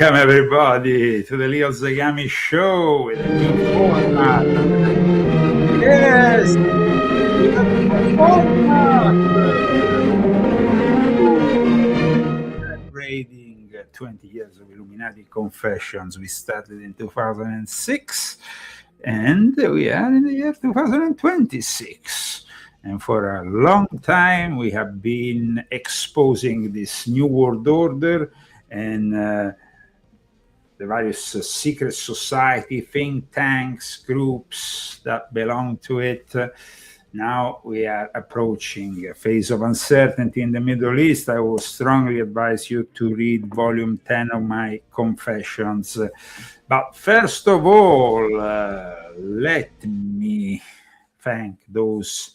Welcome everybody to the Leo Zagami show with a new format. Yes, we have a new format. Celebrating 20 years of Illuminati confessions. We started in 2006 and we are in the year 2026. And for a long time we have been exposing this new world order and the various secret society, think tanks, groups that belong to it. Now we are approaching a phase of uncertainty in the Middle East. I will strongly advise you to read volume 10 of my confessions. But first of all, let me thank those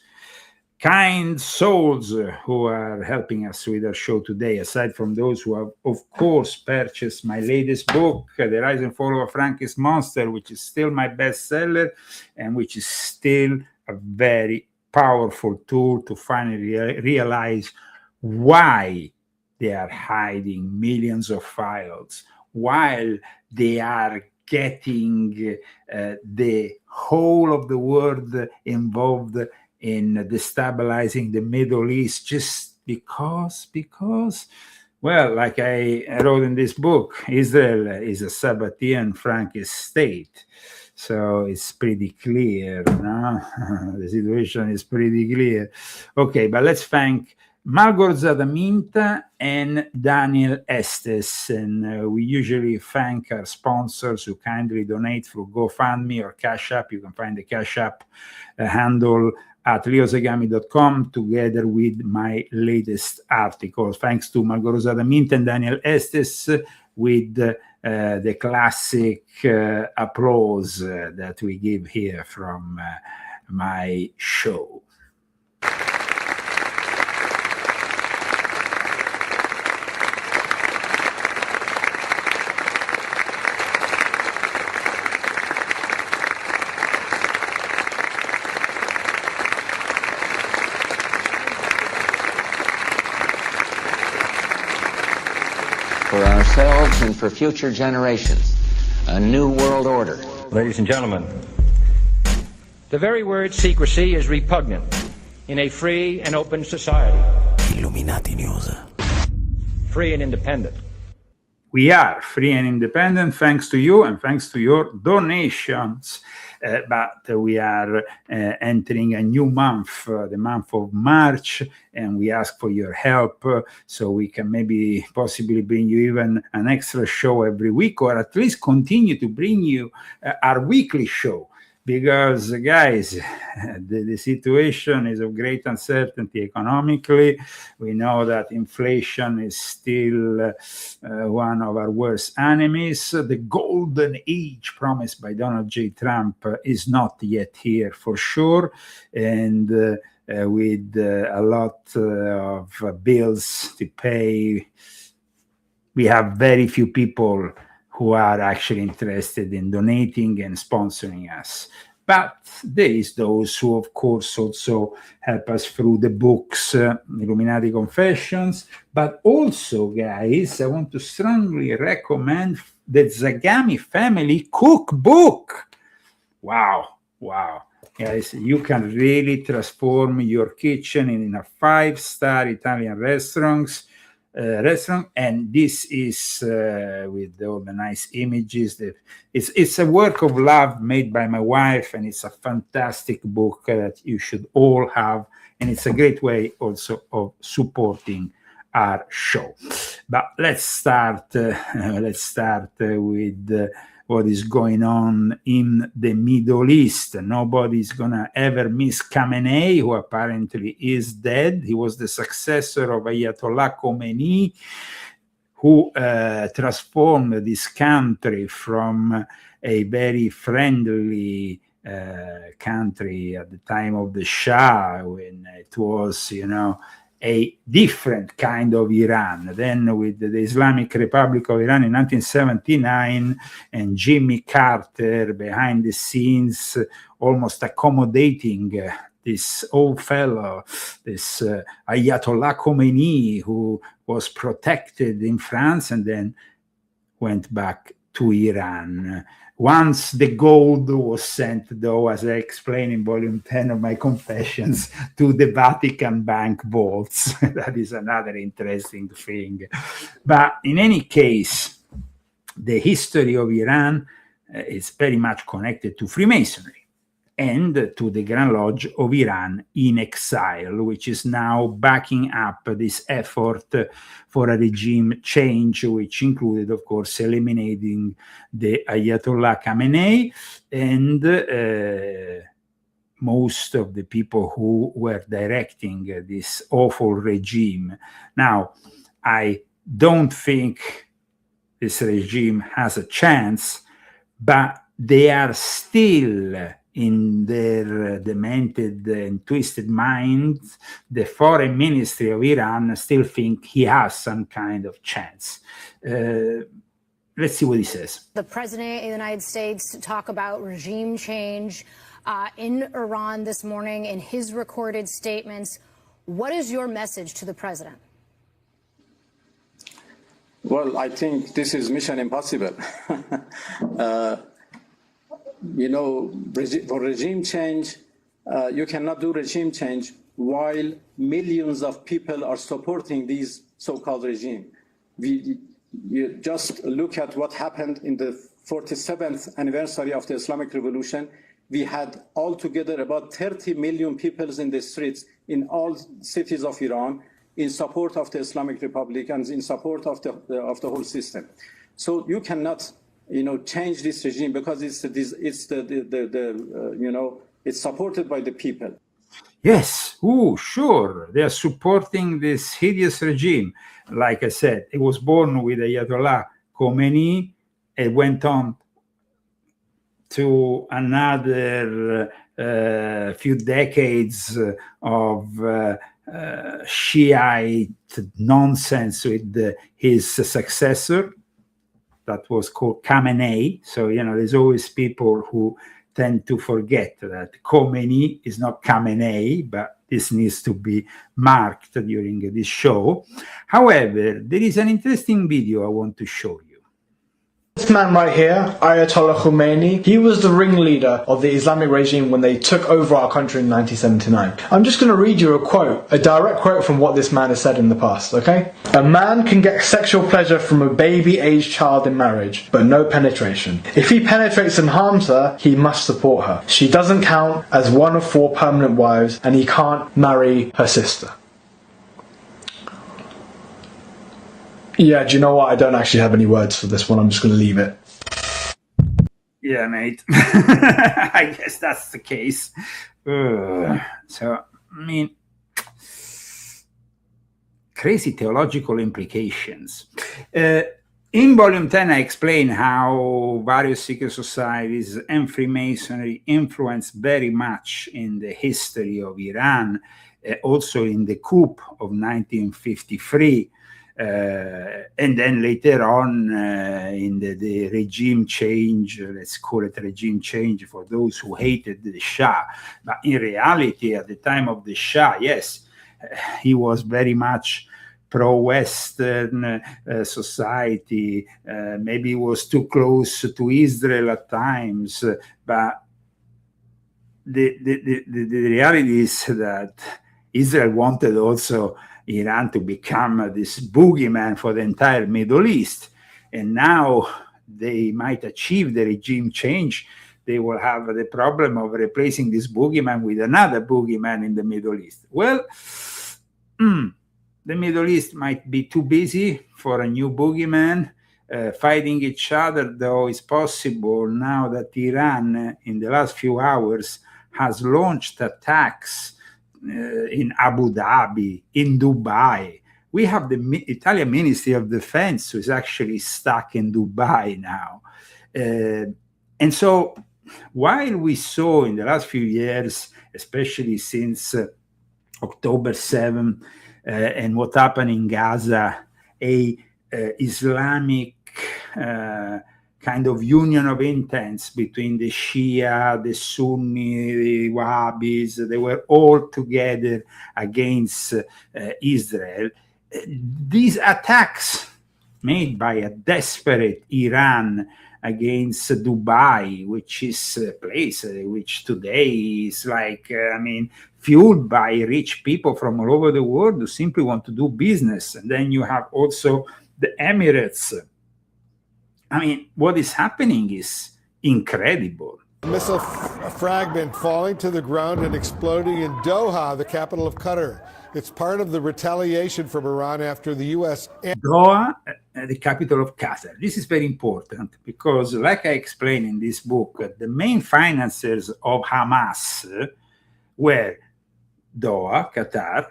kind souls who are helping us with our show today, aside from those who have, of course, purchased my latest book, The Rise and Fall of a Frankist Monster, which is still my bestseller and which is still a very powerful tool to finally realize why they are hiding millions of files, while they are getting the whole of the world involved in destabilizing the Middle East just because, well, like I wrote in this book, Israel is a Sabbatean Frankist state. So it's pretty clear, no? The situation is pretty clear. Okay, but let's thank Malgorzata Minta and Daniel Estes. And we usually thank our sponsors who kindly donate through GoFundMe or Cash App. You can find the Cash App handle at leozagami.com together with my latest article. Thanks to Malgorzata Minta and Daniel Estes with the classic applause that we give here from my show. For ourselves and for future generations, a new world order. Ladies and gentlemen, the very word secrecy is repugnant in a free and open society. Illuminati News. Free and independent. We are free and independent thanks to you and thanks to your donations. But we are entering a new month, the month of March, and we ask for your help so we can maybe possibly bring you even an extra show every week, or at least continue to bring you our weekly show. Because, guys, the situation is of great uncertainty economically. We know that inflation is still one of our worst enemies. The golden age promised by Donald J. Trump is not yet here for sure. And with a lot of bills to pay, we have very few people who are actually interested in donating and sponsoring us. But there is those who, of course, also help us through the books, Illuminati Confessions. But also, guys, I want to strongly recommend the Zagami Family Cookbook. Wow. Guys, you can really transform your kitchen in a 5-star Italian restaurant, and this is with all the nice images. It's a work of love made by my wife, and it's a fantastic book that you should all have, and it's a great way also of supporting our show. But let's start with what is going on in the Middle East. Nobody's gonna ever miss Khamenei, who apparently is dead. He was the successor of Ayatollah Khomeini, who transformed this country from a very friendly country at the time of the Shah, when it was, a different kind of Iran. Then with the Islamic Republic of Iran in 1979, and Jimmy Carter behind the scenes, almost accommodating this old fellow, this Ayatollah Khomeini, who was protected in France and then went back to Iran. Once the gold was sent, though, as I explain in volume 10 of my Confessions, to the Vatican bank vaults. That is another interesting thing. But in any case, the history of Iran is very much connected to Freemasonry and to the Grand Lodge of Iran in exile, which is now backing up this effort for a regime change, which included, of course, eliminating the Ayatollah Khamenei and most of the people who were directing this awful regime. Now, I don't think this regime has a chance, but they are still, in their demented and twisted minds, the foreign ministry of Iran still think he has some kind of chance. Let's see what he says. The president of the United States talk about regime change in Iran this morning in his recorded statements. What is your message to the president? Well, I think this is mission impossible. For regime change, you cannot do regime change while millions of people are supporting these so-called regime. You just look at what happened in the 47th anniversary of the Islamic Revolution. We had altogether about 30 million people in the streets in all cities of Iran in support of the Islamic Republic and in support of the whole system. So you cannot change this regime because it's supported by the people. Yes, sure. They are supporting this hideous regime. Like I said, it was born with Ayatollah Khomeini. It went on to another few decades of Shiite nonsense with his successor. That was called Khamenei. So, there's always people who tend to forget that Khomeini is not Khamenei, but this needs to be marked during this show. However, there is an interesting video I want to show you. This man right here, Ayatollah Khomeini, he was the ringleader of the Islamic regime when they took over our country in 1979. I'm just going to read you a direct quote from what this man has said in the past, okay? A man can get sexual pleasure from a baby-aged child in marriage, but no penetration. If he penetrates and harms her, he must support her. She doesn't count as one of 4 permanent wives, and he can't marry her sister. Yeah, do you know what? I don't actually have any words for this one. I'm just going to leave it. Yeah, mate. I guess that's the case. Crazy theological implications. In Volume 10, I explain how various secret societies and Freemasonry influenced very much in the history of Iran, also in the coup of 1953. And then later on, in the regime change, let's call it regime change for those who hated the Shah. But in reality, at the time of the Shah, yes, he was very much pro-Western society. Maybe he was too close to Israel at times, but the reality is that Israel wanted also Iran to become this boogeyman for the entire Middle East. And now they might achieve the regime change. They will have the problem of replacing this boogeyman with another boogeyman in the Middle East. Well, the Middle East might be too busy for a new boogeyman. Fighting each other, though, is possible now that Iran, in the last few hours, has launched attacks in Abu Dhabi, in Dubai. We have the Italian Ministry of Defense who is actually stuck in Dubai now. And so while we saw in the last few years, especially since October 7 and what happened in Gaza, a Islamic kind of union of intents between the Shia, the Sunni, the Wahhabis, they were all together against Israel. These attacks made by a desperate Iran against Dubai, which is a place which today is like, fueled by rich people from all over the world who simply want to do business. And then you have also the Emirates. What is happening is incredible. A missile fragment falling to the ground and exploding in Doha, the capital of Qatar. It's part of the retaliation from Iran after the U.S. Doha, the capital of Qatar. This is very important because, like I explained in this book, the main financiers of Hamas were Doha, Qatar,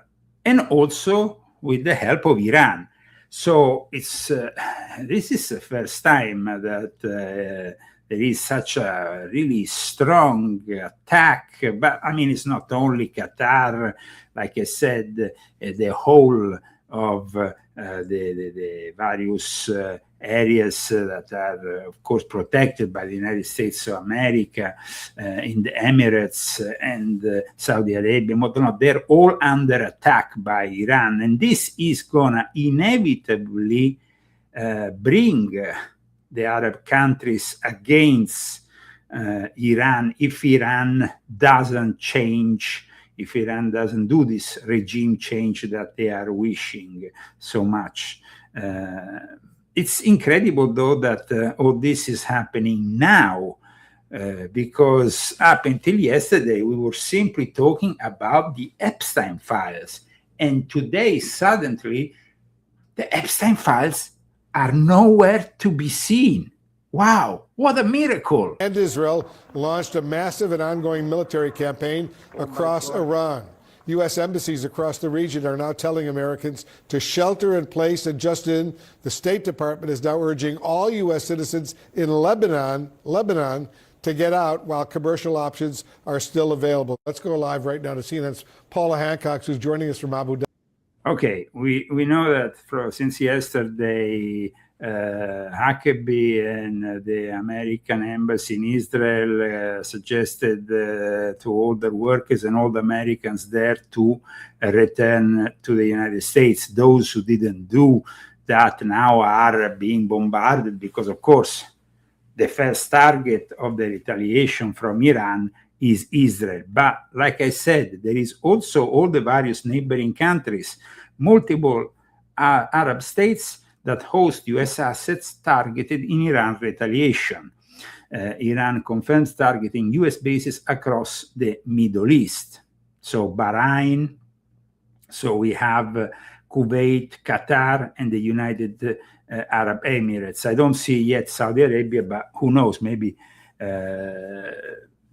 and also with the help of Iran. So this is the first time that there is such a really strong attack. But it's not only Qatar. Like I said, the whole of the various areas that are, of course, protected by the United States of America, in the Emirates and Saudi Arabia, they're all under attack by Iran. And this is going to inevitably bring the Arab countries against Iran if Iran doesn't change, if Iran doesn't do this regime change that they are wishing so much. It's incredible, though, that all this is happening now, because up until yesterday, we were simply talking about the Epstein files. And today, suddenly, the Epstein files are nowhere to be seen. Wow, what a miracle. And Israel launched a massive and ongoing military campaign across Iran. U.S. embassies across the region are now telling Americans to shelter in place, and just in, the State Department is now urging all U.S. citizens in Lebanon to get out while commercial options are still available. Let's go live right now to CNN's Paula Hancock, who's joining us from Abu Dhabi. Okay, we know that since yesterday, Huckabee and the American embassy in Israel suggested to all the workers and all the Americans there to return to the United States. Those who didn't do that now are being bombarded because, of course, the first target of the retaliation from Iran is Israel. But like I said, there is also all the various neighboring countries, multiple Arab states that host U.S. assets targeted in Iran retaliation. Iran confirms targeting U.S. bases across the Middle East. So Bahrain, so we have Kuwait, Qatar, and the United Arab Emirates. I don't see yet Saudi Arabia, but who knows, maybe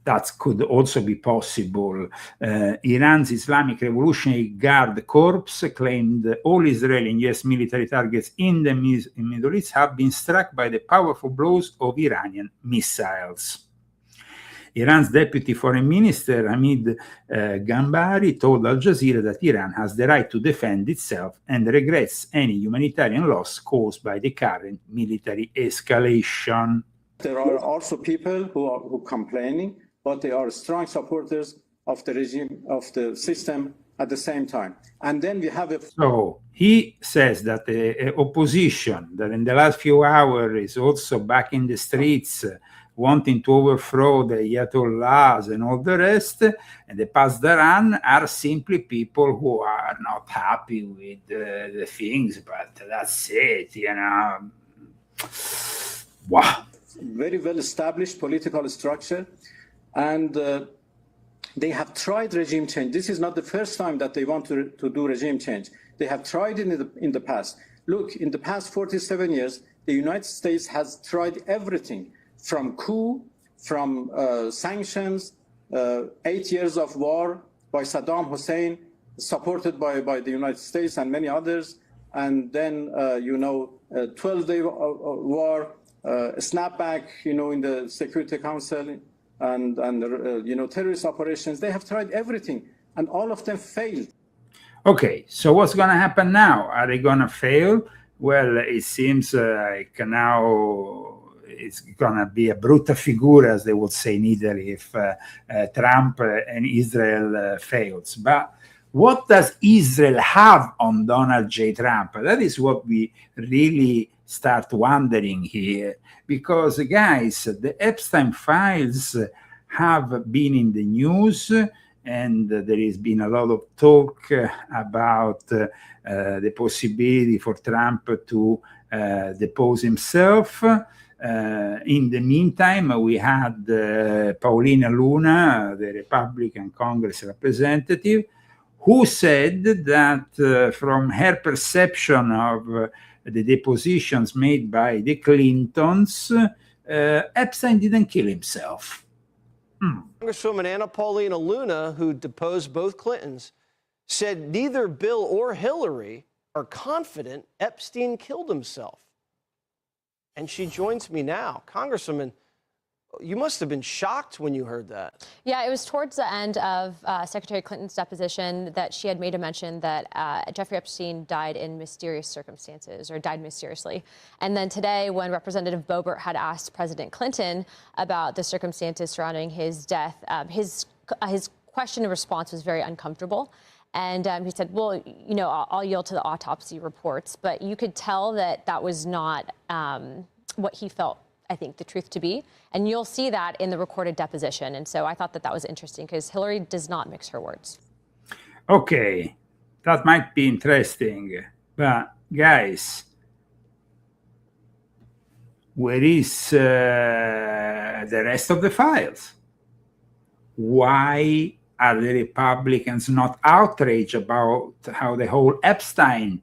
that could also be possible. Iran's Islamic Revolutionary Guard Corps claimed all Israeli and U.S. military targets in the Middle East have been struck by the powerful blows of Iranian missiles. Iran's deputy foreign minister, Hamid Gambari, told Al Jazeera that Iran has the right to defend itself and regrets any humanitarian loss caused by the current military escalation. There are also people who are complaining, but they are strong supporters of the regime, of the system at the same time. And then we have a... So he says that the opposition that in the last few hours is also back in the streets wanting to overthrow the Ayatollahs and all the rest, and the Pasdaran are simply people who are not happy with the things, but that's it, you know. Wow. Very well-established political structure, and they have tried regime change. This is not the first time that they want to do regime change. They have tried in the past. Look, in the past 47 years, the United States has tried everything, from coup, from sanctions, 8 years of war by Saddam Hussein, supported by the United States and many others, and then, 12-day war, snapback, in the Security Council, and terrorist operations. They have tried everything, and all of them failed. Okay, so what's going to happen now? Are they going to fail? Well, it seems like now it's going to be a brutta figura, as they would say in Italy, if Trump and Israel fails. But what does Israel have on Donald J. Trump? That is what we really start wondering here. Because, guys, the Epstein files have been in the news, and there has been a lot of talk about the possibility for Trump to depose himself. In the meantime, we had Paulina Luna, the Republican Congress representative, who said that from her perception of the depositions made by the Clintons, Epstein didn't kill himself. Congresswoman Anna Paulina Luna, who deposed both Clintons, said neither Bill or Hillary are confident Epstein killed himself. And she joins me now. Congresswoman, you must have been shocked when you heard that. Yeah, it was towards the end of Secretary Clinton's deposition that she had made a mention that Jeffrey Epstein died in mysterious circumstances, or died mysteriously. And then today, when Representative Boebert had asked President Clinton about the circumstances surrounding his death, his question and response was very uncomfortable. And he said, well, I'll yield to the autopsy reports. But you could tell that that was not what he felt, I think, the truth to be. And you'll see that in the recorded deposition. And so I thought that was interesting because Hillary does not mix her words. Okay, that might be interesting. But guys, where is the rest of the files? Why are the Republicans not outraged about how the whole Epstein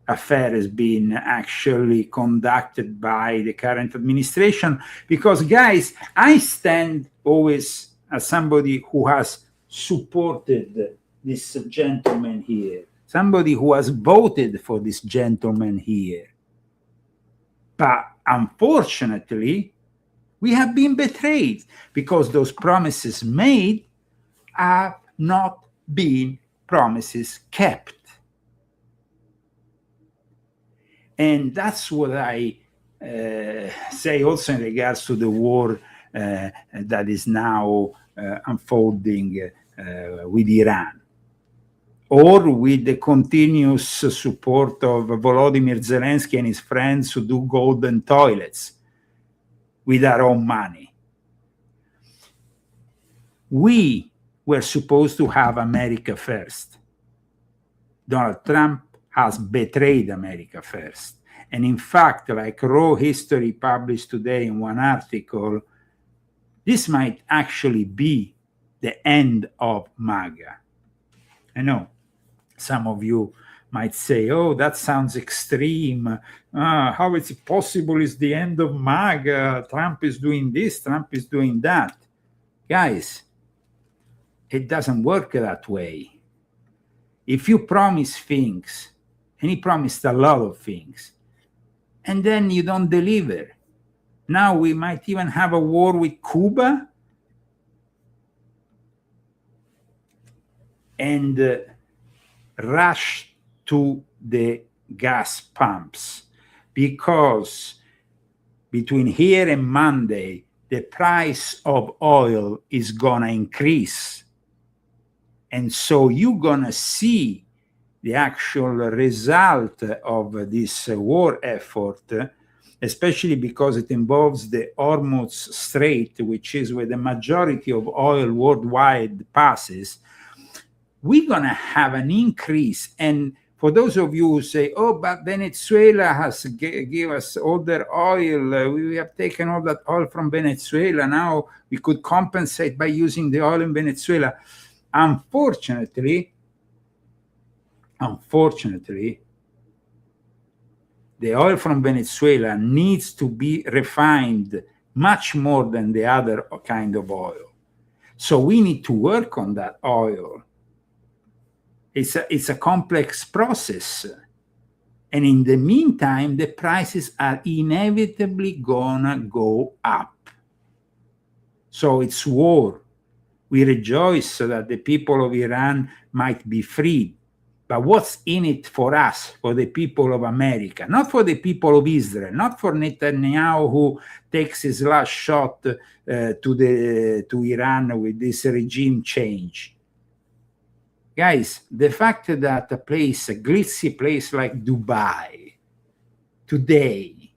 affair has been actually conducted by the current administration? Because, guys, I stand always as somebody who has supported this gentleman here, somebody who has voted for this gentleman here. But unfortunately, we have been betrayed because those promises made have not been promises kept. And that's what I say also in regards to the war that is now unfolding with Iran, or with the continuous support of Volodymyr Zelensky and his friends who do golden toilets with our own money. We were supposed to have America first. Donald Trump has betrayed America first. And in fact, like Raw History published today in one article, this might actually be the end of MAGA. I know some of you might say, oh, that sounds extreme. How is it possible it's the end of MAGA? Trump is doing this, Trump is doing that. Guys, it doesn't work that way. If you promise things, and he promised a lot of things, and then you don't deliver. Now we might even have a war with Cuba. and rush to the gas pumps, because between here and Monday, the price of oil is going to increase. And so you're going to see the actual result of this war effort, especially because it involves the Hormuz Strait, which is where the majority of oil worldwide passes. We're going to have an increase. And for those of you who say, oh, but Venezuela has given us all their oil, we have taken all that oil from Venezuela, now we could compensate by using the oil in Venezuela. Unfortunately, the oil from Venezuela needs to be refined much more than the other kind of oil. So we need to work on that oil. It's a complex process. And in the meantime, the prices are inevitably gonna go up. So it's war. We rejoice so that the people of Iran might be freed. But what's in it for us, for the people of America? Not for the people of Israel, not for Netanyahu, who takes his last shot to Iran with this regime change. Guys, the fact that a glitzy place like Dubai today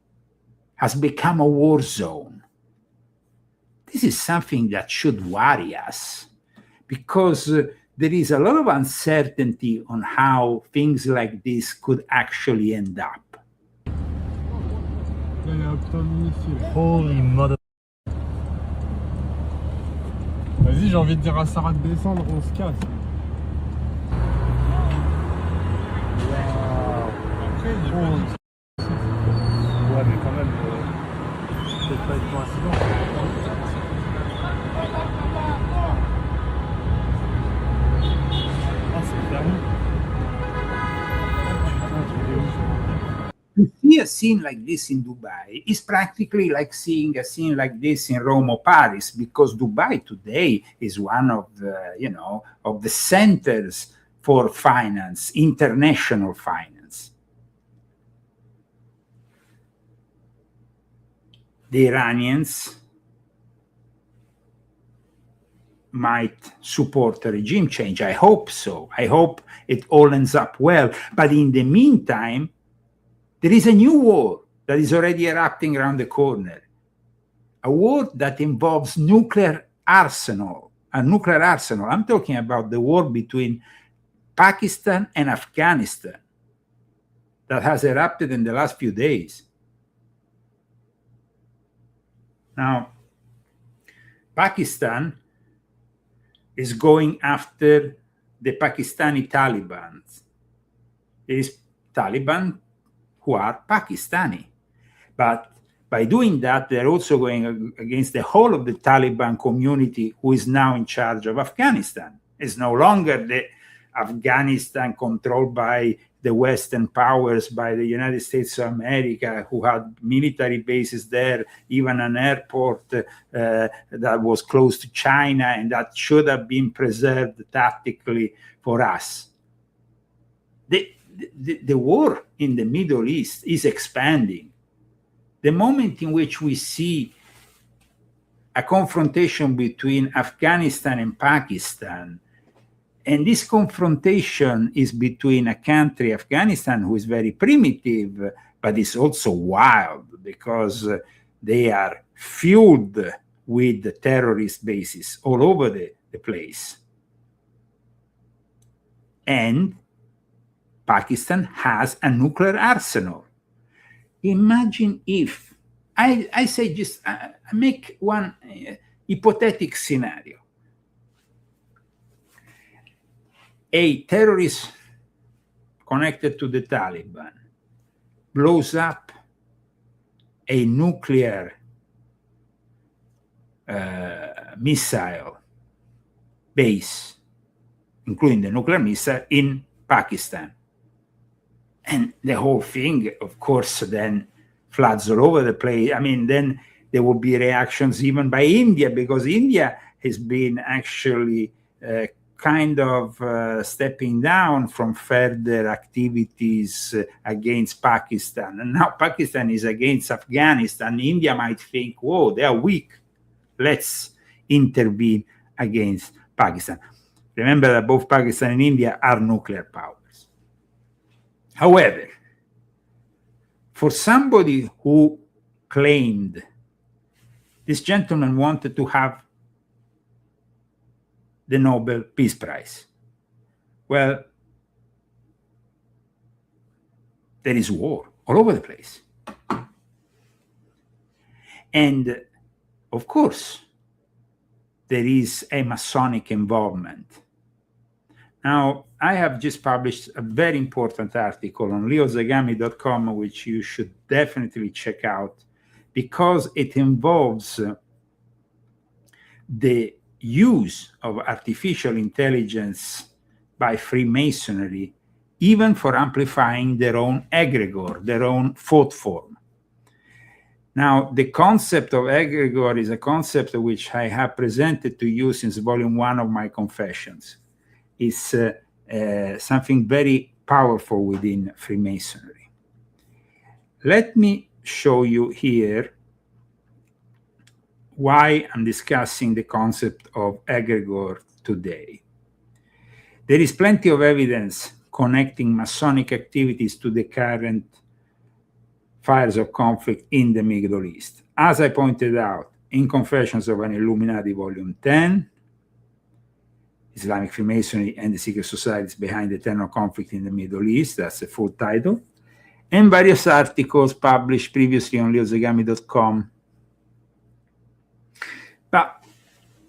has become a war zone, this is something that should worry us, because there is a lot of uncertainty on how things like this could actually end up. Holy mother. Vas-y, j'ai envie de dire à Sarah de descendre, on se casse. Après, il est pas ouais, mais quand même, peut-être pas être pour incident. To see a scene like this in Dubai is practically like seeing a scene like this in Rome or Paris, because Dubai today is one of the, of the centers for finance, international finance. The Iranians might support a regime change. I hope so. I hope it all ends up well. But in the meantime, there is a new war that is already erupting around the corner. A war that involves nuclear arsenal. I'm talking about the war between Pakistan and Afghanistan that has erupted in the last few days. Now, Pakistan is going after the Pakistani Taliban. There is Taliban who are Pakistani. But by doing that, they're also going against the whole of the Taliban community, who is now in charge of Afghanistan. It's no longer the Afghanistan controlled by the Western powers, by the United States of America, who had military bases there, even an airport that was close to China, and that should have been preserved tactically for us. The war in the Middle East is expanding. The moment in which we see a confrontation between Afghanistan and Pakistan, and this confrontation is between a country, Afghanistan, who is very primitive, but is also wild because they are fueled with terrorist bases all over the place. And Pakistan has a nuclear arsenal. Imagine if, I say just make one hypothetical scenario. A terrorist connected to the Taliban blows up a nuclear missile base, including the nuclear missile, in Pakistan. And the whole thing, of course, then floods all over the place. I mean, then there will be reactions even by India, because India has been actually kind of stepping down from further activities against Pakistan. And now Pakistan is against Afghanistan. India might think, whoa, they are weak. Let's intervene against Pakistan. Remember that both Pakistan and India are nuclear powers. However, for somebody who claimed this gentleman wanted to have the Nobel Peace Prize, well, there is war all over the place. And of course, there is a Masonic involvement. Now, I have just published a very important article on leozagami.com, which you should definitely check out, because it involves the use of artificial intelligence by Freemasonry, even for amplifying their own egregore, their own thought form. Now, the concept of egregore is a concept which I have presented to you since volume 1 of my Confessions. It's something very powerful within Freemasonry. Let me show you here why I'm discussing the concept of egregore today. There is plenty of evidence connecting Masonic activities to the current fires of conflict in the Middle East. As I pointed out in Confessions of an Illuminati, Volume 10, Islamic Freemasonry and the Secret Societies Behind the Eternal Conflict in the Middle East, that's the full title, and various articles published previously on leozagami.com. But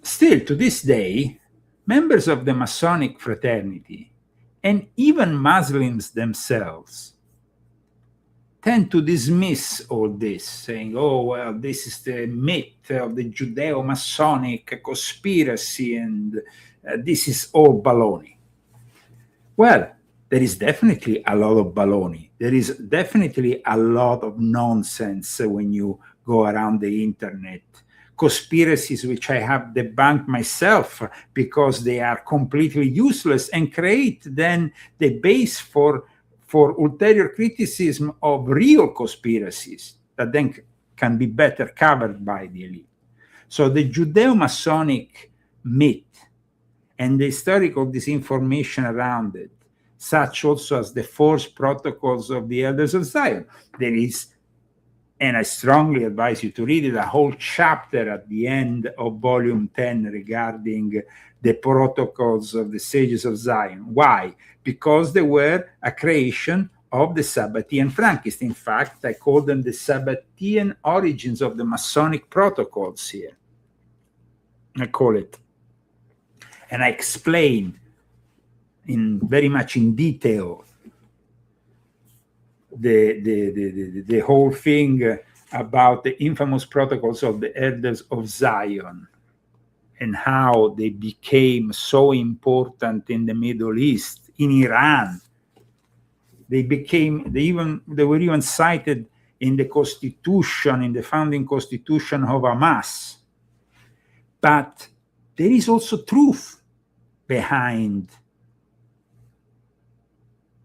still, to this day, members of the Masonic fraternity and even Muslims themselves tend to dismiss all this, saying, oh, well, this is the myth of the Judeo-Masonic conspiracy, and this is all baloney. Well, there is definitely a lot of baloney. There is definitely a lot of nonsense when you go around the internet. Conspiracies which I have debunked myself because they are completely useless and create then the base for ulterior criticism of real conspiracies that then can be better covered by the elite. So the Judeo-Masonic myth and the historical disinformation around it, such also as the forced protocols of the Elders of Zion, there is, and I strongly advise you to read it, a whole chapter at the end of volume 10 regarding the protocols of the Sages of Zion. Why? Because they were a creation of the Sabbatean Frankists. In fact, I call them the Sabbatean origins of the Masonic protocols here. I call it. And I explain very much in detail the whole thing about the infamous protocols of the Elders of Zion and how they became so important in the Middle East, in Iran. They were even cited in the Constitution, in the founding Constitution of Hamas. But there is also truth behind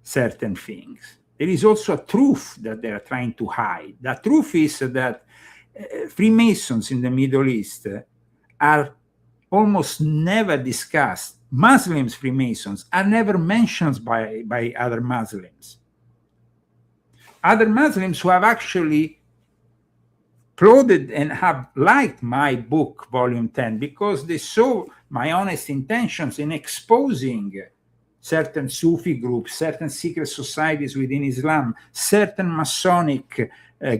certain things. There is also a truth that they are trying to hide. The truth is that Freemasons in the Middle East are almost never discussed. Muslims, Freemasons, are never mentioned by other Muslims. Other Muslims who have actually applauded and have liked my book, Volume 10, because they saw my honest intentions in exposing certain Sufi groups, certain secret societies within Islam, certain Masonic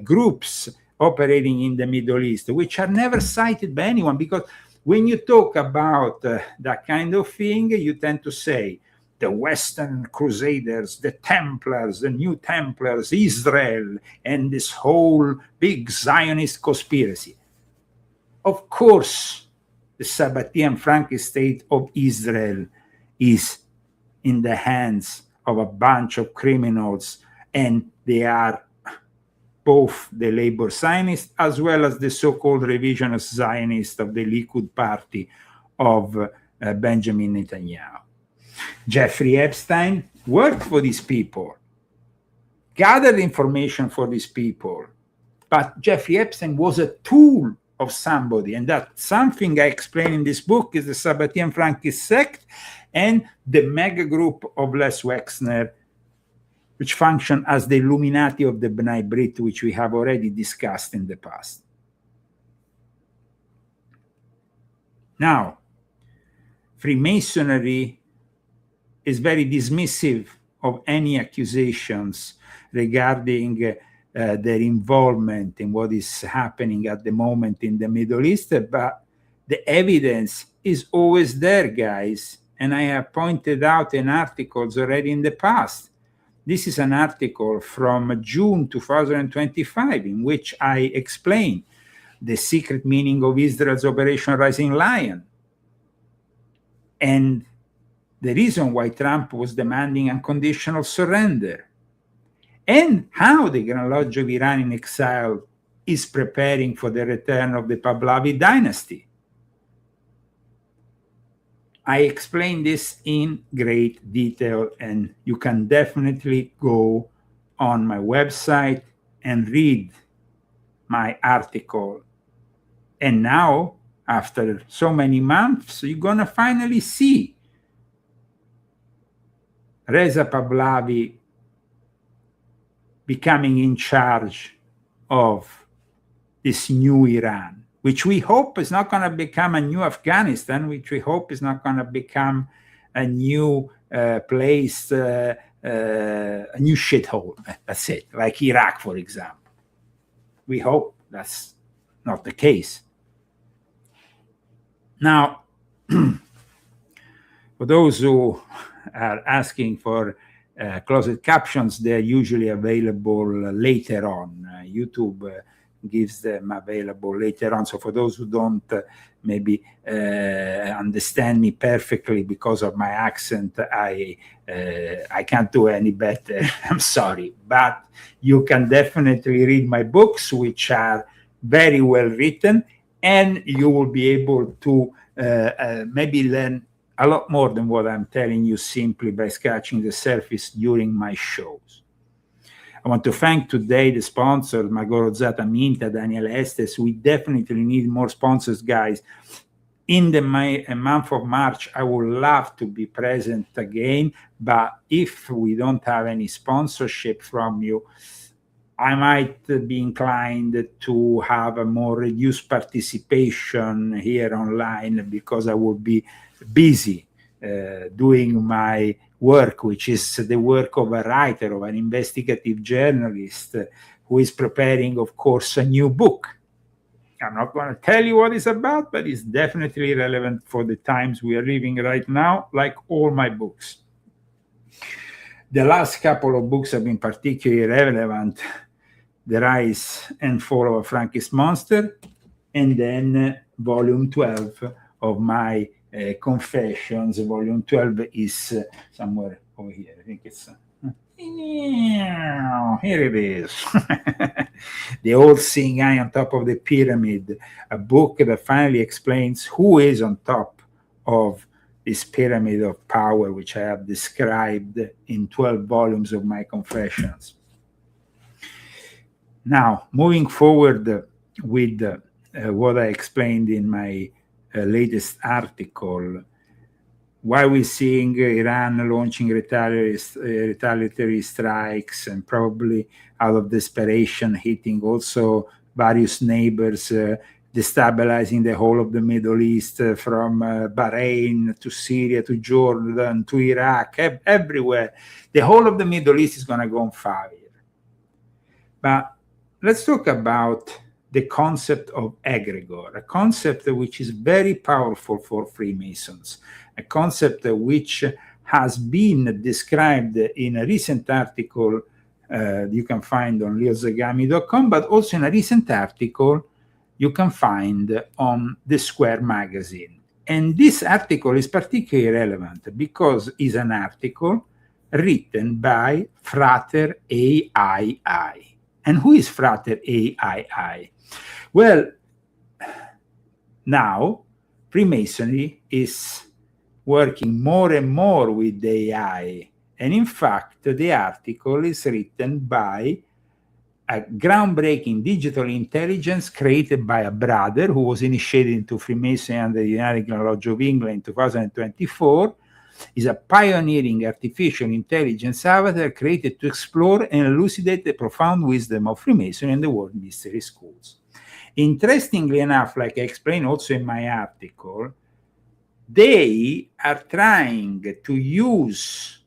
groups operating in the Middle East, which are never cited by anyone, because when you talk about that kind of thing, you tend to say the Western Crusaders, the Templars, the New Templars, Israel, and this whole big Zionist conspiracy. Of course, the Sabbatean Frankish state of Israel is in the hands of a bunch of criminals, and they are both the labor Zionists as well as the so-called revisionist Zionists of the Likud party of Benjamin Netanyahu. Jeffrey Epstein worked for these people, gathered information for these people, but Jeffrey Epstein was a tool of somebody, and that something I explain in this book is the Sabbatean Frankist sect and the mega group of Les Wexner, which function as the Illuminati of the B'nai Brit, which we have already discussed in the past. Now, Freemasonry is very dismissive of any accusations regarding their involvement in what is happening at the moment in the Middle East, but the evidence is always there, guys. And I have pointed out in articles already in the past. This is an article from June 2025 in which I explain the secret meaning of Israel's Operation Rising Lion and the reason why Trump was demanding unconditional surrender, and how the Grand Lodge of Iran in exile is preparing for the return of the Pahlavi dynasty. I explain this in great detail, and you can definitely go on my website and read my article. And now, after so many months, you're going to finally see Reza Pahlavi becoming in charge of this new Iran, which we hope is not going to become a new Afghanistan, which we hope is not going to become a new place, a new shithole. That's it, like Iraq, for example. We hope that's not the case. Now, for those who are asking for closed captions, they're usually available later on. YouTube gives them available later on. So for those who don't maybe understand me perfectly because of my accent, I can't do any better. I'm sorry. But you can definitely read my books, which are very well written, and you will be able to maybe learn a lot more than what I'm telling you simply by scratching the surface during my shows. I want to thank today the sponsors, Magoro Zata Minta, Daniel Estes. We definitely need more sponsors, guys. In the month of March, I would love to be present again, but if we don't have any sponsorship from you, I might be inclined to have a more reduced participation here online because I will be busy doing my work, which is the work of a writer, of an investigative journalist who is preparing, of course, a new book. I'm not going to tell you what it's about, but it's definitely relevant for the times we are living right now, like all my books. The last couple of books have been particularly relevant. The Rise and Fall of a Frankist Monster, and then volume 12 of my Confessions. Volume 12 is somewhere over here. I think it's here it is. The Old Seeing Eye on Top of the Pyramid, a book that finally explains who is on top of this pyramid of power, which I have described in 12 volumes of my Confessions. Now, moving forward with what I explained in my latest article, why we're seeing Iran launching retaliatory strikes and probably out of desperation hitting also various neighbors, destabilizing the whole of the Middle East, from Bahrain to Syria to Jordan to Iraq, everywhere. The whole of the Middle East is going to go on fire. But let's talk about the concept of egregore, a concept which is very powerful for Freemasons, a concept which has been described in a recent article you can find on leozagami.com, but also in a recent article you can find on The Square magazine. And this article is particularly relevant because it's an article written by Frater AII. And who is Frater AII? Well, now Freemasonry is working more and more with AI. And in fact, the article is written by a groundbreaking digital intelligence created by a brother who was initiated into Freemasonry under the United Lodge of England in 2024. Is a pioneering artificial intelligence avatar created to explore and elucidate the profound wisdom of Freemasonry and the world mystery schools. Interestingly enough, like I explained also in my article, they are trying to use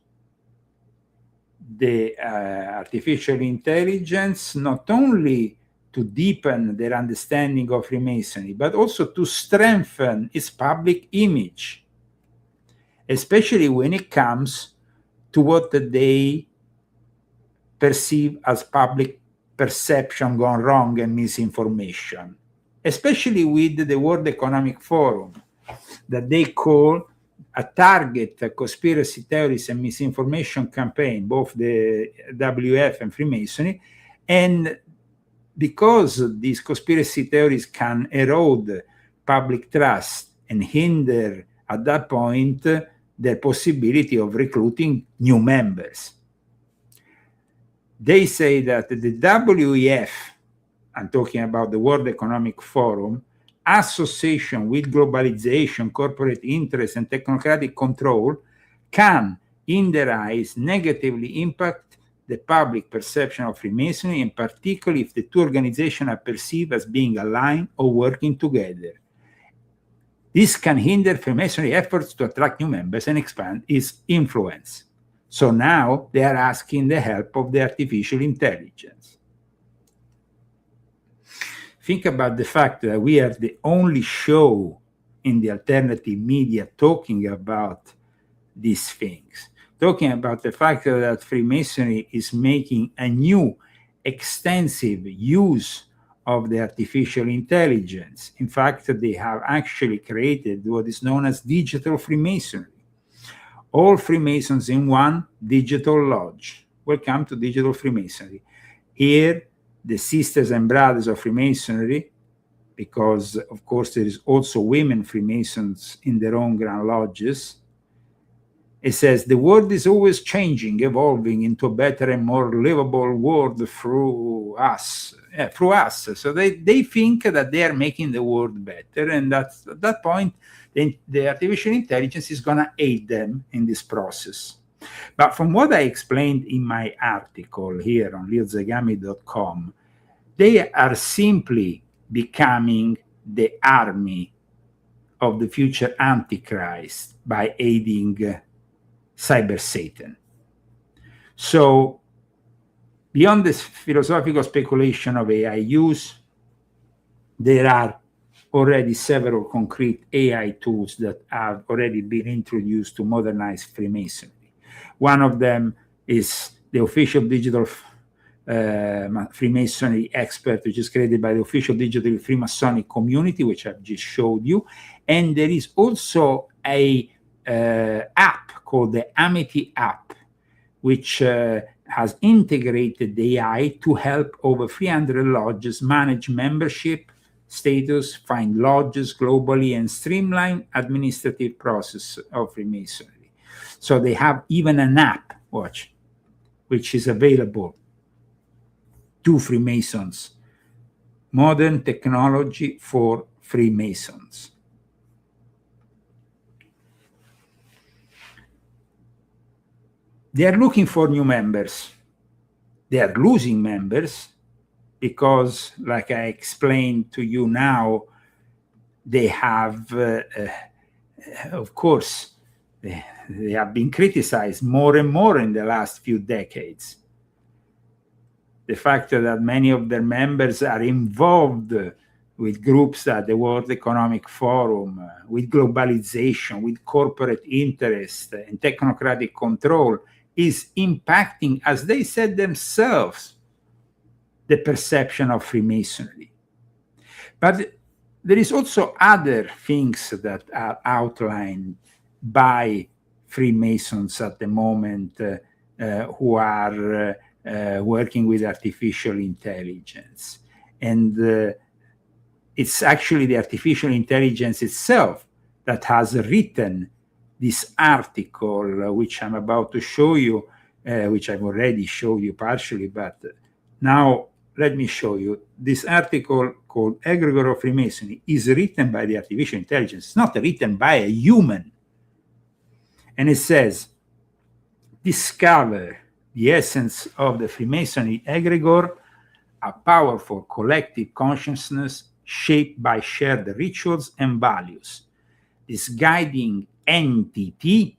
the artificial intelligence not only to deepen their understanding of Freemasonry, but also to strengthen its public image, especially when it comes to what they perceive as public perception gone wrong and misinformation, especially with the World Economic Forum, that they call a target conspiracy theories and misinformation campaign, both the WF and Freemasonry. And because these conspiracy theories can erode public trust and hinder, at that point, the possibility of recruiting new members. They say that the WEF, I'm talking about the World Economic Forum, association with globalization, corporate interest, and technocratic control can, in their eyes, negatively impact the public perception of Freemasonry, and particularly if the two organizations are perceived as being aligned or working together. This can hinder Freemasonry efforts to attract new members and expand its influence. So now they are asking the help of the artificial intelligence. Think about the fact that we are the only show in the alternative media talking about these things, talking about the fact that Freemasonry is making a new extensive use of the artificial intelligence. In fact, they have actually created what is known as digital Freemasonry. All Freemasons in one digital lodge. Welcome to digital Freemasonry. Here, the sisters and brothers of Freemasonry, because of course there is also women Freemasons in their own grand lodges. It says, the world is always changing, evolving into a better and more livable world through us. So they think that they are making the world better, and at that point, the artificial intelligence is going to aid them in this process. But from what I explained in my article here on leozagami.com, they are simply becoming the army of the future Antichrist by aiding cyber Satan. So beyond this philosophical speculation of AI use, there are already several concrete AI tools that have already been introduced to modernize Freemasonry. One of them is the official digital Freemasonry expert, which is created by the official digital Freemasonic community, which I've just showed you. And there is also a app called the Amity app, which has integrated the AI to help over 300 lodges manage membership status, find lodges globally, and streamline administrative process of Freemasonry. So they have even an app, watch, which is available to Freemasons. Modern technology for Freemasons. They are looking for new members. They are losing members because, like I explained to you now, they have, of course, they have been criticized more and more in the last few decades. The fact that many of their members are involved with groups at the World Economic Forum, with globalization, with corporate interest and technocratic control is impacting, as they said themselves, the perception of Freemasonry. But there is also other things that are outlined by Freemasons at the moment who are working with artificial intelligence. And it's actually the artificial intelligence itself that has written this article, which I'm about to show you, which I've already showed you partially, but now let me show you. This article called Egregore of Freemasonry is written by the artificial intelligence. It's not written by a human. And it says, discover the essence of the Freemasonry egregore, a powerful collective consciousness shaped by shared rituals and values. This guiding entity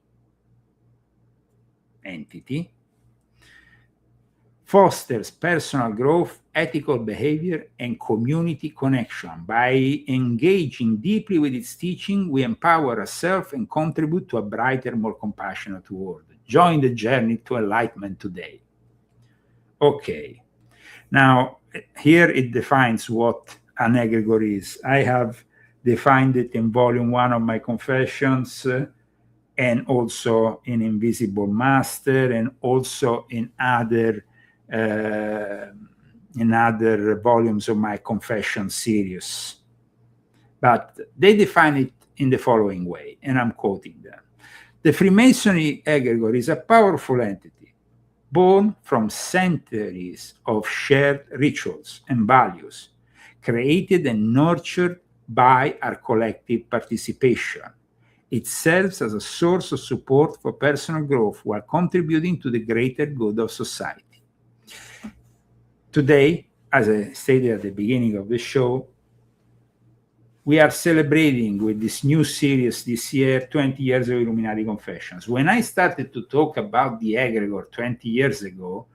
fosters personal growth, ethical behavior, and community connection. By engaging deeply with its teaching, we empower ourselves and contribute to a brighter, more compassionate world. Join the journey to enlightenment today. Okay. Now, here it defines what an egregore is. I have defined it in volume 1 of my Confessions, and also in Invisible Master, and also in other volumes of my Confession series. But they define it in the following way, and I'm quoting them. The Freemasonry egregore is a powerful entity born from centuries of shared rituals and values, created and nurtured by our collective participation. It serves as a source of support for personal growth while contributing to the greater good of society. Today, as I stated at the beginning of the show, we are celebrating with this new series this year, 20 years of Illuminati Confessions. When I started to talk about the egregore 20 years ago,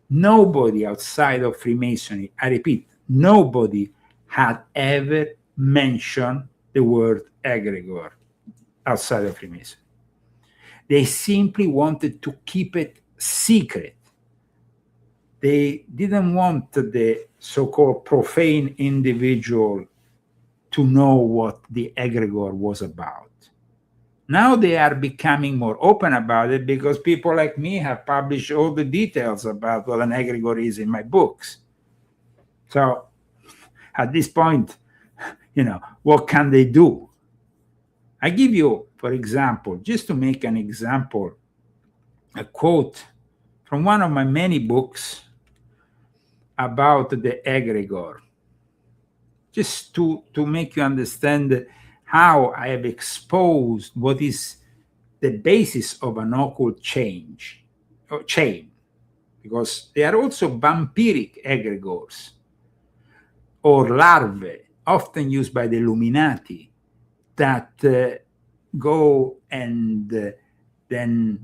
nobody outside of Freemasonry, I repeat, nobody had ever mentioned the word egregore outside of Freemasonry. They simply wanted to keep it secret. They didn't want the so-called profane individual to know what the egregore was about. Now they are becoming more open about it because people like me have published all the details about what an egregore is in my books. So at this point, what can they do? I give you, for example, just to make an example, a quote from one of my many books about the egregore, just to make you understand how I have exposed what is the basis of an occult chain, because they are also vampiric egregores or larvae, often used by the Illuminati, that go and then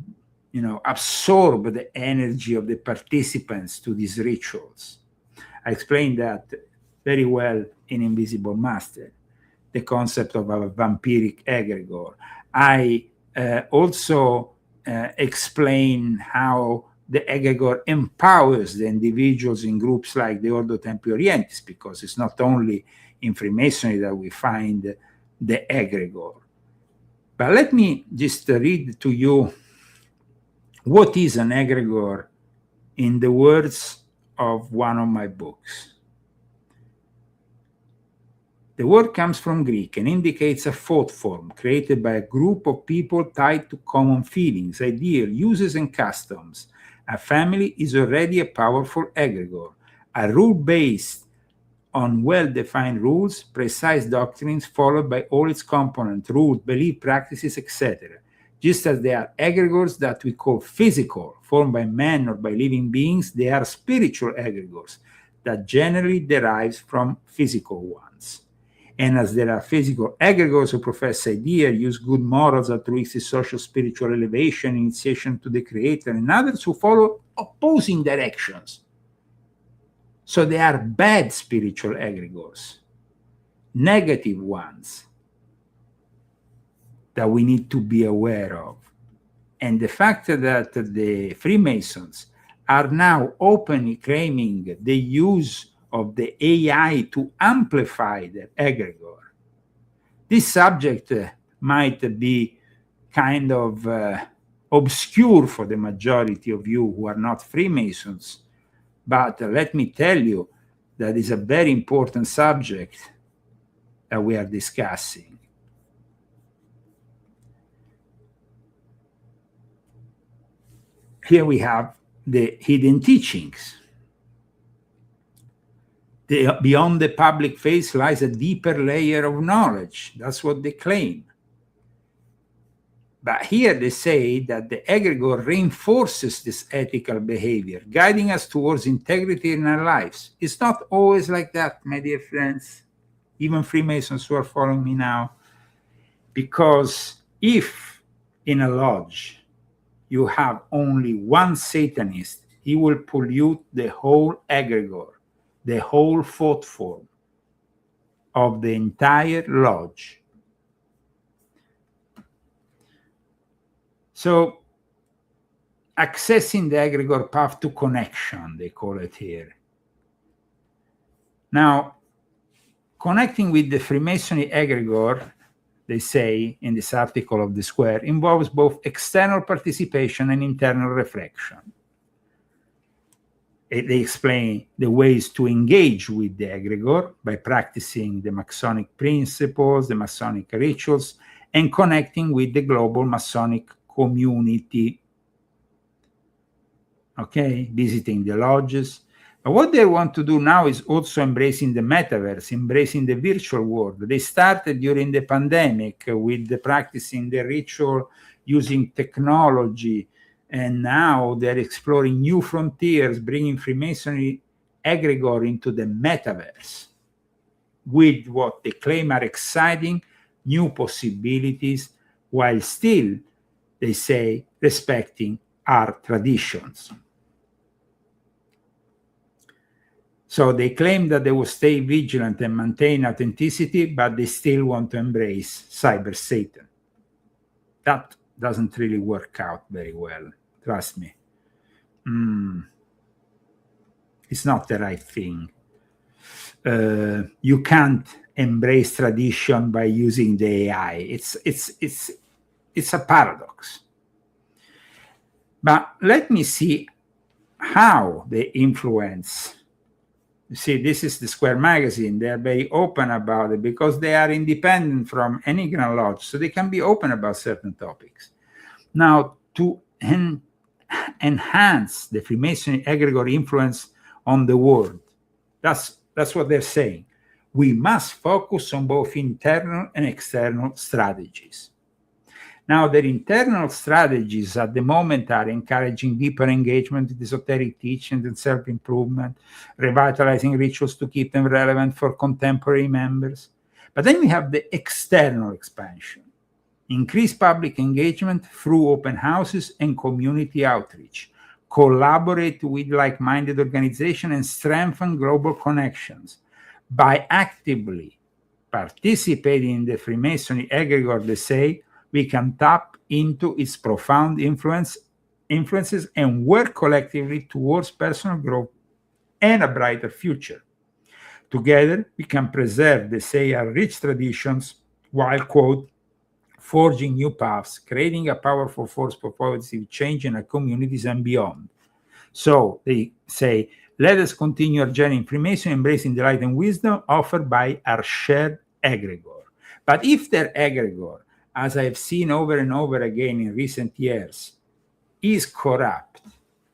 absorb the energy of the participants to these rituals. I explained that very well in Invisible Master, the concept of a vampiric egregore. I also explain how the egregore empowers the individuals in groups like the Ordo Templi Orientis, because it's not only in Freemasonry that we find the egregore. But let me just read to you what is an egregore in the words of one of my books. The word comes from Greek and indicates a thought form created by a group of people tied to common feelings, ideas, uses, and customs. A family is already a powerful egregore, a rule based on well-defined rules, precise doctrines followed by all its components, rules, belief, practices, etc. Just as they are egregores that we call physical, formed by men or by living beings, they are spiritual egregores that generally derives from physical ones. And as there are physical egregores who profess ideas, use good morals, altruistic, social, spiritual elevation, initiation to the Creator, and others who follow opposing directions. So they are bad spiritual egregores, negative ones that we need to be aware of. And the fact that the Freemasons are now openly claiming the use of the AI to amplify the egregore. This subject might be kind of obscure for the majority of you who are not Freemasons, but let me tell you that is a very important subject that we are discussing. here we have the hidden teachings. Beyond the public face lies a deeper layer of knowledge. That's what they claim. But here they say that the egregore reinforces this ethical behavior, guiding us towards integrity in our lives. It's not always like that, my dear friends, even Freemasons who are following me now. Because if in a lodge you have only one Satanist, he will pollute the whole egregore, the whole thought form of the entire lodge. So, accessing the egregore path to connection, they call it here. Now, connecting with the Freemasonry egregore, they say in this article of The Square, involves both external participation and internal reflection. They explain the ways to engage with the egregore by practicing the Masonic principles, the Masonic rituals, and connecting with the global Masonic community. Okay, visiting the lodges. But what they want to do now is also embracing the metaverse, embracing the virtual world. They started during the pandemic with the practicing the ritual using technology, and now they're exploring new frontiers, bringing Freemasonry egregore into the metaverse with what they claim are exciting new possibilities, while still, they say, respecting our traditions. So they claim that they will stay vigilant and maintain authenticity, but they still want to embrace cyber Satan. That doesn't really work out very well, trust me. It's not the right thing. You can't embrace tradition by using the AI. It's a paradox. But let me see how they influence. You see, this is the Square magazine. They're very open about it because they are independent from any Grand Lodge, so they can be open about certain topics. Now, to enhance the Freemasonry egregore influence on the world, that's what they're saying. We must focus on both internal and external strategies. Now, their internal strategies at the moment are encouraging deeper engagement with esoteric teachings and self-improvement, revitalizing rituals to keep them relevant for contemporary members. But then we have the external expansion. Increase public engagement through open houses and community outreach. Collaborate with like-minded organizations and strengthen global connections. By actively participating in the Freemasonry egregore, they say, we can tap into its profound influences and work collectively towards personal growth and a brighter future. Together, we can preserve, they say, our rich traditions while, quote, forging new paths, creating a powerful force for positive change in our communities and beyond. So, they say, let us continue our journey in Freemasonry, embracing the light and wisdom offered by our shared egregore. But if their egregore, as I've seen over and over again in recent years, is corrupt,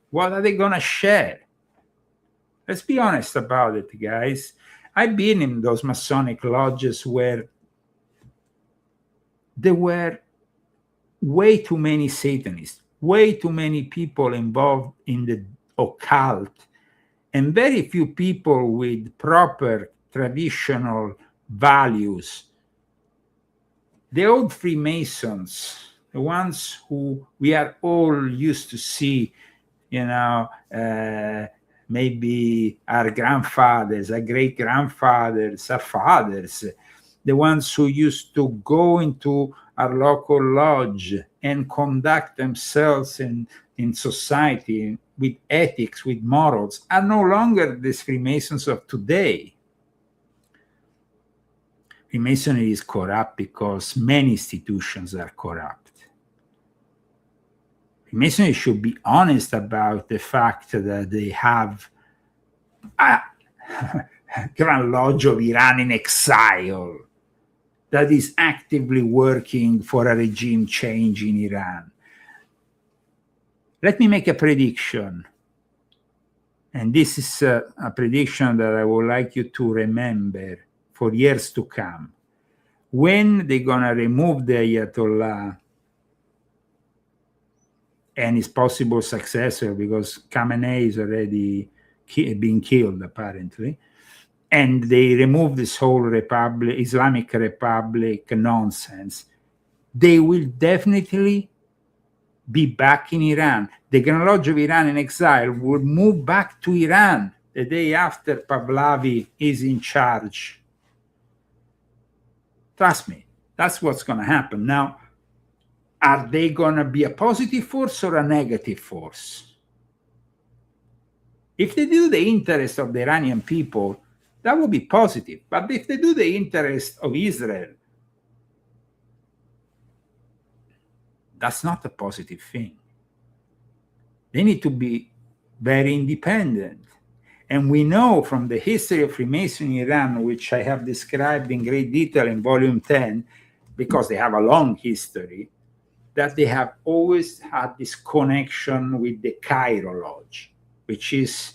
what are they going to share? Let's be honest about it, guys. I've been in those Masonic lodges where there were way too many Satanists, way too many people involved in the occult, and very few people with proper traditional values. The old Freemasons, the ones who we are all used to see, maybe our grandfathers, our great-grandfathers, our fathers, the ones who used to go into our local lodge and conduct themselves in society with ethics, with morals, are no longer the Freemasons of today. Freemasonry is corrupt because many institutions are corrupt. Freemasonry should be honest about the fact that they have a Grand Lodge of Iran in exile that is actively working for a regime change in Iran. Let me make a prediction. And this is a prediction that I would like you to remember for years to come. When they're going to remove the Ayatollah and his possible successor, because Khamenei is already being killed, apparently, and they remove this whole Islamic Republic nonsense, they will definitely be back in Iran. The General of Iran in exile will move back to Iran the day after Pahlavi is in charge. Trust me, that's what's going to happen. Now, are they going to be a positive force or a negative force? If they do the interest of the Iranian people, that would be positive. But if they do the interest of Israel, that's not a positive thing. They need to be very independent. And we know from the history of Freemasonry in Iran, which I have described in great detail in volume 10, because they have a long history, that they have always had this connection with the Cairo Lodge, which is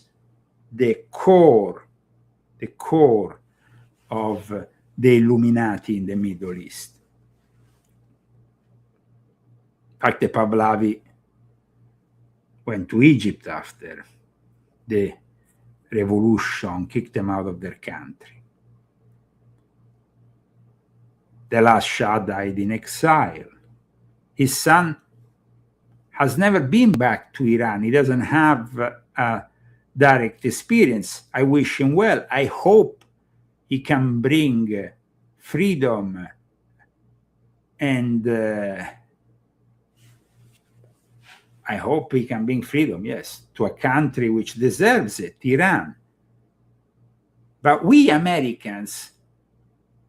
the core of the Illuminati in the Middle East. In fact, the Pahlavi went to Egypt after the revolution, kicked them out of their country. The last Shah died in exile. His son has never been back to Iran. He doesn't have a direct experience. I wish him well. I hope he can bring freedom and I hope he can bring freedom, yes, to a country which deserves it, Iran. But we Americans,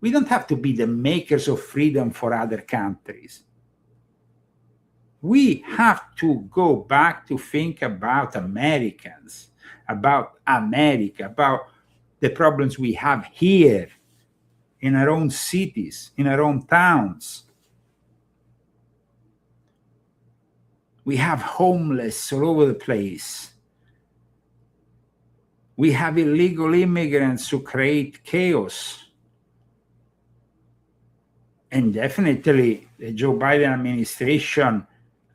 we don't have to be the makers of freedom for other countries. We have to go back to think about Americans, about America, about the problems we have here in our own cities, in our own towns. We have homeless all over the place. We have illegal immigrants who create chaos. And definitely the Joe Biden administration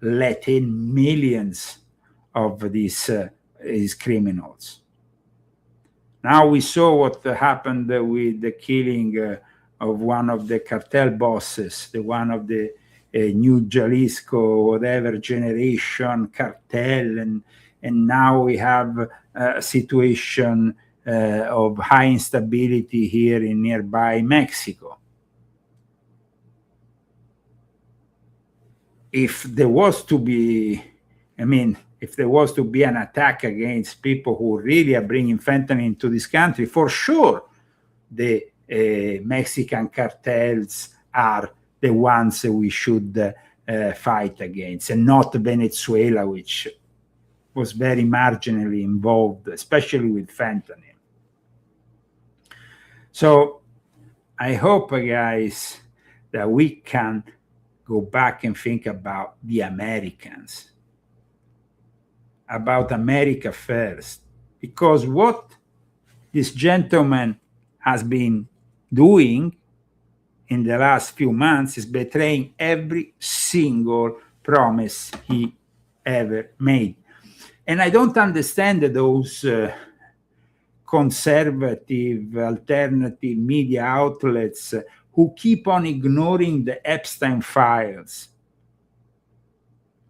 let in millions of these criminals. Now we saw what happened with the killing of one of the cartel bosses, the one of the New Jalisco, whatever generation cartel, and now we have a situation of high instability here in nearby Mexico. If there was to be, if there was to be an attack against people who really are bringing fentanyl into this country, for sure the Mexican cartels are the ones we should fight against, and not Venezuela, which was very marginally involved, especially with fentanyl. So I hope, guys, that we can go back and think about the Americans, about America first, because what this gentleman has been doing in the last few months is betraying every single promise he ever made. And I don't understand those conservative, alternative media outlets who keep on ignoring the Epstein files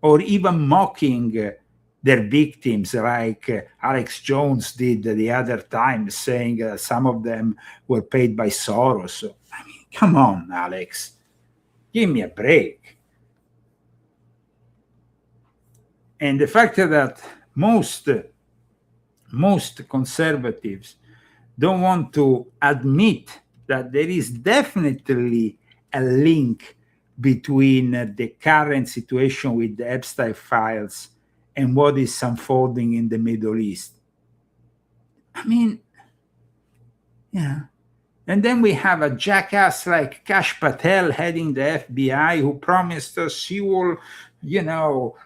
or even mocking their victims, like Alex Jones did the other time, saying some of them were paid by Soros. I mean, come on, Alex, give me a break. And the fact that most conservatives don't want to admit that there is definitely a link between the current situation with the Epstein files and what is unfolding in the Middle East. I mean, yeah, And then we have a jackass like Kash Patel heading the FBI who promised us he will,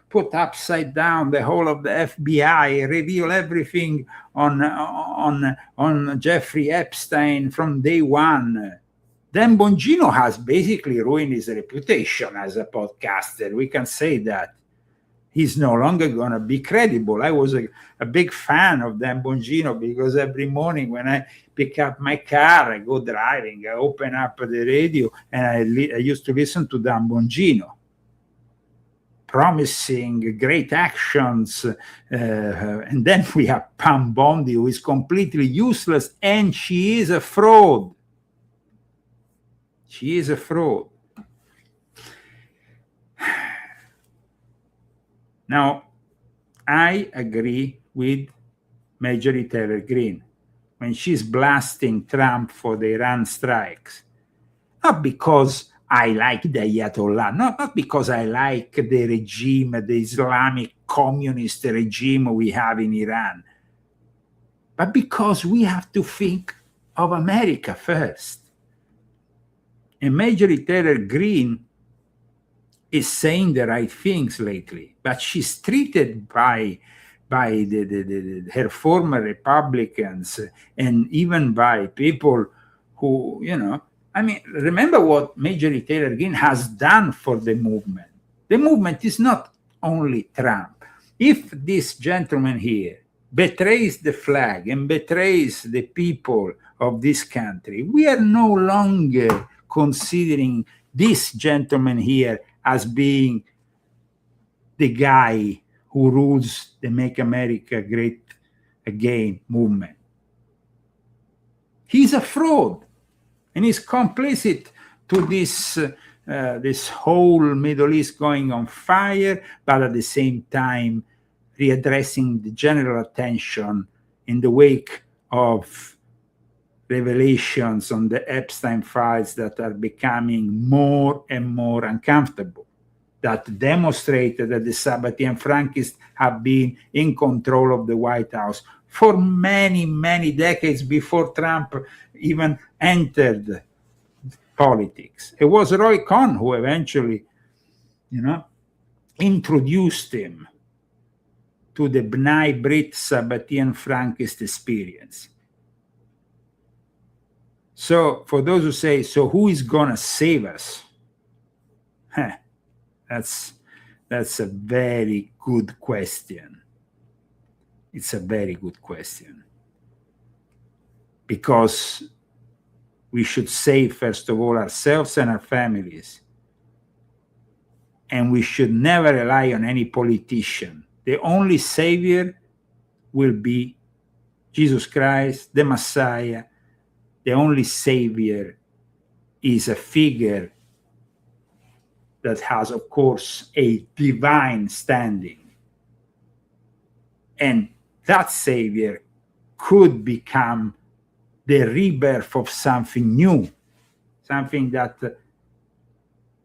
put upside down the whole of the FBI, reveal everything on Jeffrey Epstein from day one. Dan Bongino has basically ruined his reputation as a podcaster. We can say that. He's no longer going to be credible. I was a big fan of Dan Bongino because every morning when I pick up my car, I go driving, I open up the radio, and I used to listen to Dan Bongino, promising great actions. And then we have Pam Bondi, who is completely useless, and she is a fraud. She is a fraud. Now, I agree with Marjorie Taylor Greene when she's blasting Trump for the Iran strikes. Not because I like the Ayatollah, not because I like the regime, the Islamic communist regime we have in Iran, but because we have to think of America first. And Marjorie Taylor Greene is saying the right things lately, but she's treated by her former Republicans and even by people who, remember what Marjorie Taylor Greene has done for the movement. The movement is not only Trump. If this gentleman here betrays the flag and betrays the people of this country, we are no longer considering this gentleman here as being the guy who rules the Make America Great Again movement. He's a fraud, and he's complicit to this whole Middle East going on fire, but at the same time readdressing the general attention in the wake of revelations on the Epstein files that are becoming more and more uncomfortable, that demonstrated that the Sabbatean Frankists have been in control of the White House for many, many decades before Trump even entered politics. It was Roy Cohn who eventually, introduced him to the B'nai Brit Sabbatean Frankist experience. So for those who say, so who is going to save us? That's a very good question. It's a very good question. Because we should save, first of all, ourselves and our families. And we should never rely on any politician. The only savior will be Jesus Christ, the Messiah. The only savior is a figure that has, of course, a divine standing. And that savior could become the rebirth of something new, something that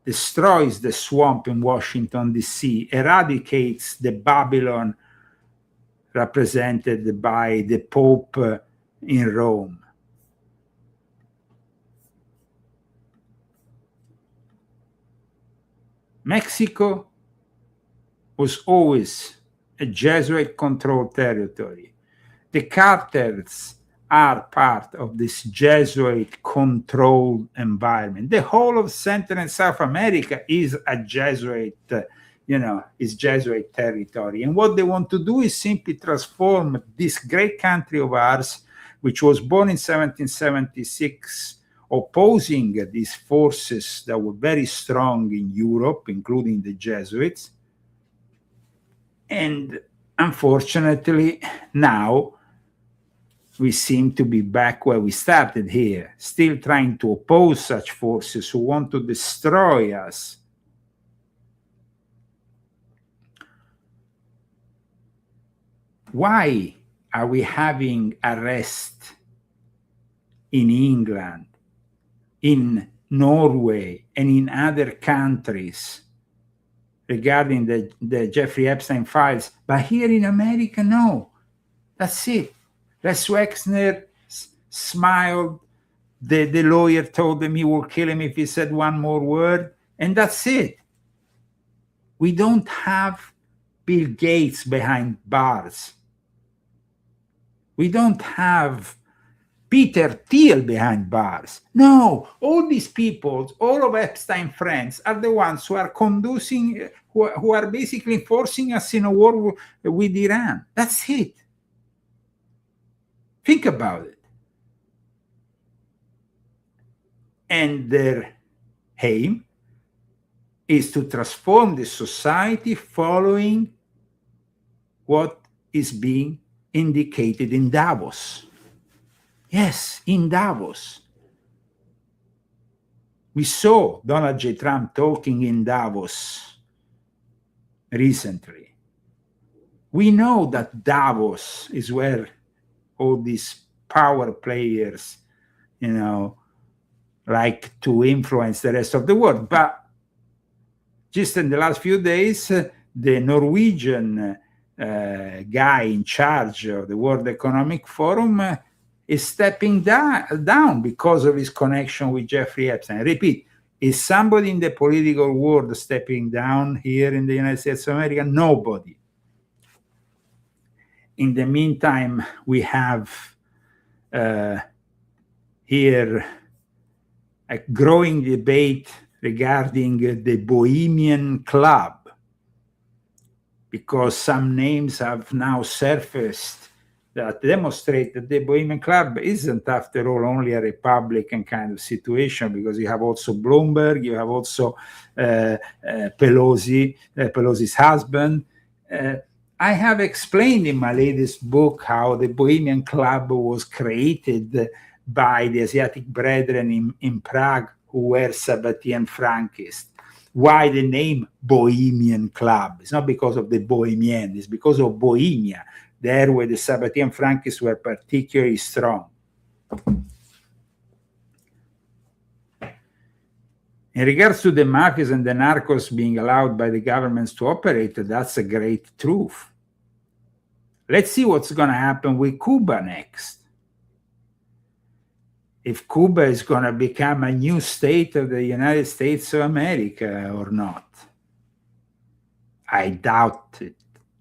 destroys the swamp in Washington, D.C., eradicates the Babylon represented by the Pope in Rome. Mexico was always a Jesuit-controlled territory. The cartels are part of this Jesuit-controlled environment. The whole of Central and South America is a Jesuit, is Jesuit territory. And what they want to do is simply transform this great country of ours, which was born in 1776, opposing these forces that were very strong in Europe, including the Jesuits. And unfortunately, now we seem to be back where we started here, still trying to oppose such forces who want to destroy us. Why are we having arrests in England, in Norway, and in other countries regarding the Jeffrey Epstein files? But here in America, no. That's it. Les Wexner smiled The lawyer told him he will kill him if he said one more word, and that's it. We don't have Bill Gates behind bars. We don't have Peter Thiel behind bars. No, all these people, all of Epstein's friends, are the ones who are conducing, who are basically forcing us in a war with Iran. That's it. Think about it. And their aim is to transform the society following what is being indicated in Davos. Yes, in Davos. We saw Donald J. Trump talking in Davos recently. We know that Davos is where all these power players, like to influence the rest of the world. But just in the last few days, the Norwegian guy in charge of the World Economic Forum is stepping down because of his connection with Jeffrey Epstein. I repeat, is somebody in the political world stepping down here in the United States of America? Nobody. In the meantime, we have here a growing debate regarding the Bohemian Club, because some names have now surfaced that demonstrate that the Bohemian Club isn't, after all, only a Republican kind of situation, because you have also Bloomberg, you have also Pelosi's husband. I have explained in my latest book how the Bohemian Club was created by the Asiatic brethren in Prague who were Sabbatean Frankists. Why the name Bohemian Club? It's not because of the Bohemian, it's because of Bohemia, there where the Sabbatean Frankists were particularly strong. In regards to the mafias and the narcos being allowed by the governments to operate, that's a great truth. Let's see what's going to happen with Cuba next. If Cuba is going to become a new state of the United States of America or not. I doubt it.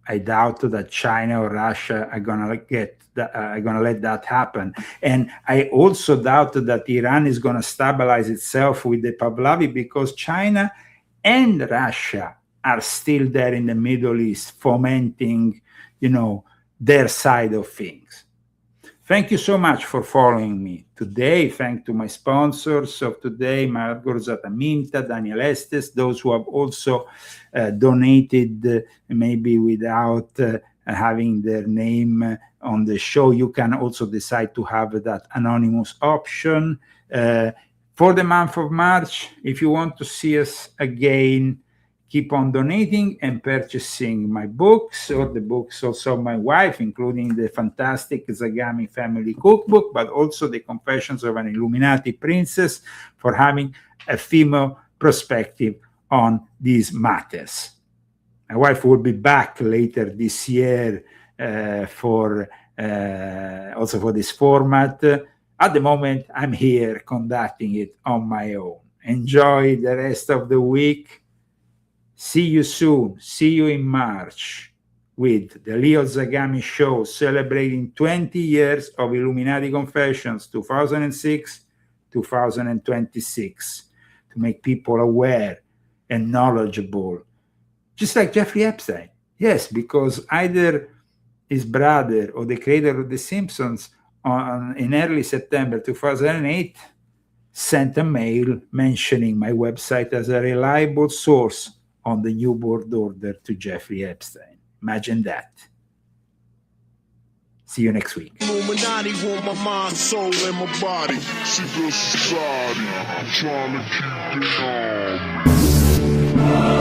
I doubt that China or Russia are going to let that happen. And I also doubt that Iran is going to stabilize itself with the Pahlavi, because China and Russia are still there in the Middle East fomenting, their side of things. Thank you so much for following me today. Thank to my sponsors of today, Margot Zataminta, Daniel Estes, those who have also donated maybe without having their name on the show. You can also decide to have that anonymous option. For the month of March, if you want to see us again, keep on donating and purchasing my books, or the books also of my wife, including the fantastic Zagami Family Cookbook, but also the Confessions of an Illuminati Princess, for having a female perspective on these matters. My wife will be back later this year for this format. At the moment, I'm here conducting it on my own. Enjoy the rest of the week. See you soon. See you in March with the Leo Zagami Show, celebrating 20 years of Illuminati Confessions, 2006-2026, to make people aware and knowledgeable. Just like Jeffrey Epstein. Yes, because either his brother or the creator of The Simpsons in early September 2008 sent a mail mentioning my website as a reliable source on the New World Order to Jeffrey Epstein. Imagine that. See you next week. Illuminati want my mind, soul, and my body. Secret society, trying to keep it on me.